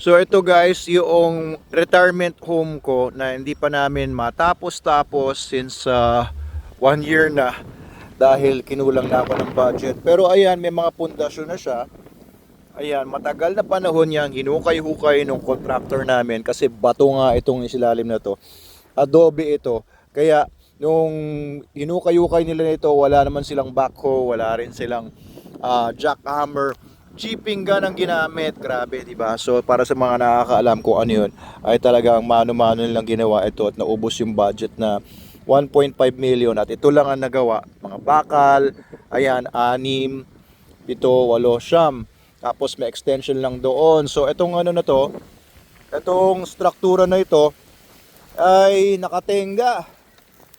So ito guys, yung retirement home ko na hindi pa namin matapos-tapos since 1 year na dahil kinulang na ako ng budget. Pero ayan, may mga pundasyon na siya. Ayan, matagal na panahon yan, hinukay-hukay nung contractor namin kasi bato nga itong isilalim na to. Adobe ito. Kaya nung hinukay-hukay nila nito, wala naman silang backhoe, wala rin silang jackhammer. Chipping gun ang ginamit, grabe, di ba? So para sa mga nakakaalam kung ano 'yun, ay talagang mano-mano nilang ginawa ito at naubos yung budget na 1.5 million at ito lang ang nagawa. Mga bakal, ayan, 6, 7, 8, siyam. Tapos may extension lang doon. So itong ano na to, itong struktura na ito ay nakatenga.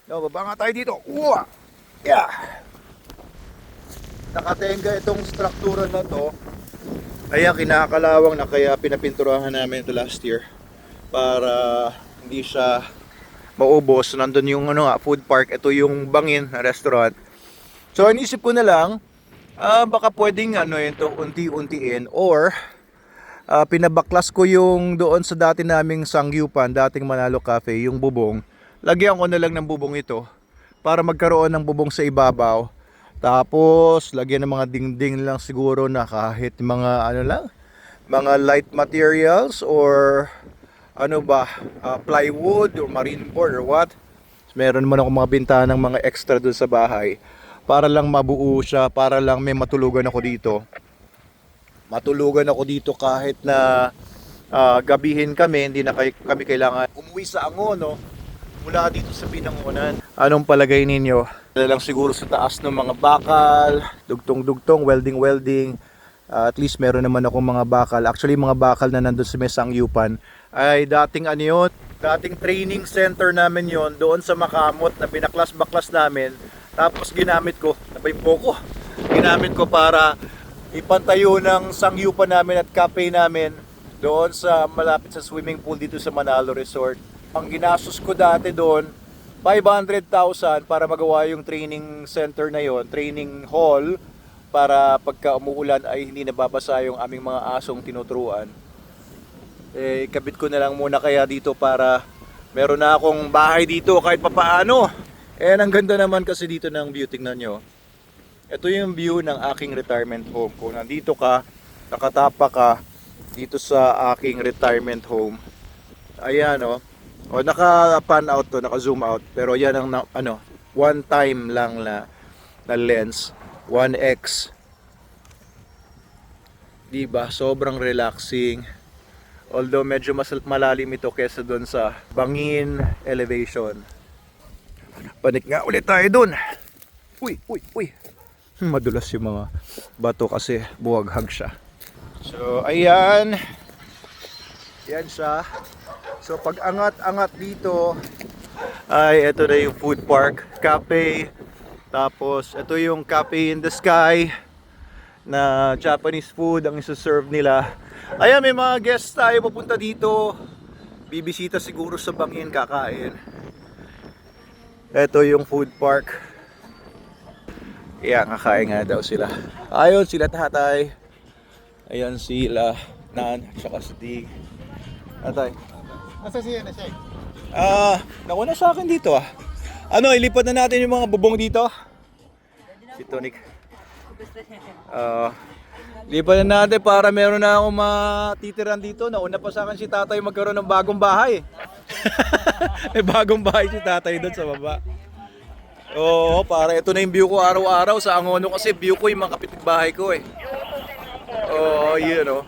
No, baba nga tayo dito. Uwa! Yeah! Nakatenga itong struktura na to. Kaya kinakalawang na, kaya pinapinturahan namin ito last year para hindi siya maubos. Nandun yung food park, ito yung Bangin na restaurant. So inisip ko na lang, baka pwedeng ito unti-untiin or pinabaklas ko yung doon sa dati naming sangyupan, dating Manalo Cafe, yung bubong. Lagyan ko na lang ng bubong ito para magkaroon ng bubong sa ibabaw. Tapos lagyan ng mga dingding lang siguro na kahit mga mga light materials or plywood or marine board or what. Meron naman ako mga bintanang mga extra doon sa bahay para lang mabuo siya, para lang may matulugan ako dito. Matulugan ako dito kahit na gabihin kami, hindi na kami kailangan umuwi sa Angono mula dito sa Binangonan. Anong palagay ninyo? Lang siguro sa taas ng mga bakal, dugtong-dugtong, welding-welding. At least meron naman akong mga bakal. Actually, mga bakal na nandun sa may sangyupan ay dating dating training center namin yon doon sa Makamot na binaklas-baklas namin. Tapos ginamit ko, ginamit ko para ipantayo ng sangyupan namin at cafe namin doon sa malapit sa swimming pool dito sa Manalo Resort. Ang ginastos ko dati doon, 500,000 para magawa yung training center na yon, training hall, para pagka umuulan ay hindi nababasa yung aming mga asong tinuturuan. Kabit ko na lang muna kaya dito para meron na akong bahay dito kahit papaano. Ang ganda naman kasi dito ng view, tingnan nyo. Ito yung view ng aking retirement home. Kung nandito ka, nakatapa ka dito sa aking retirement home. Ayan naka-pan out to, naka-zoom out. Pero yan ang one time lang na lens, 1x. Diba? Sobrang relaxing. Although medyo mas malalim ito kesa doon sa Bangin elevation. Panik nga ulit tayo doon. Uy. Madulas yung mga bato kasi buwaghag siya. So ayan. Yan siya. So pag angat dito ay ito na yung food park, cafe. Tapos ito yung cafe in the sky na Japanese food ang isa-serve nila. Ayan, may mga guests tayo papunta dito. Bibisita siguro sa Bangin, kakain. Ito yung food park. Ayan, kakain nga daw sila. Ayun sila tatay. Ayan sila Nan, tsaka si Dig. Tatay. Nasa siya na siya Nauna sa akin dito ilipat na natin yung mga bubong dito. Si Tonic. Lipat na natin para meron na akong matitiran dito. Nauna pa sa akin si tatay magkaroon ng bagong bahay. May bagong bahay si tatay doon sa baba. Oo, para ito na yung view ko araw-araw sa Angono kasi view ko yung mga kapitbahay ko Oo, yun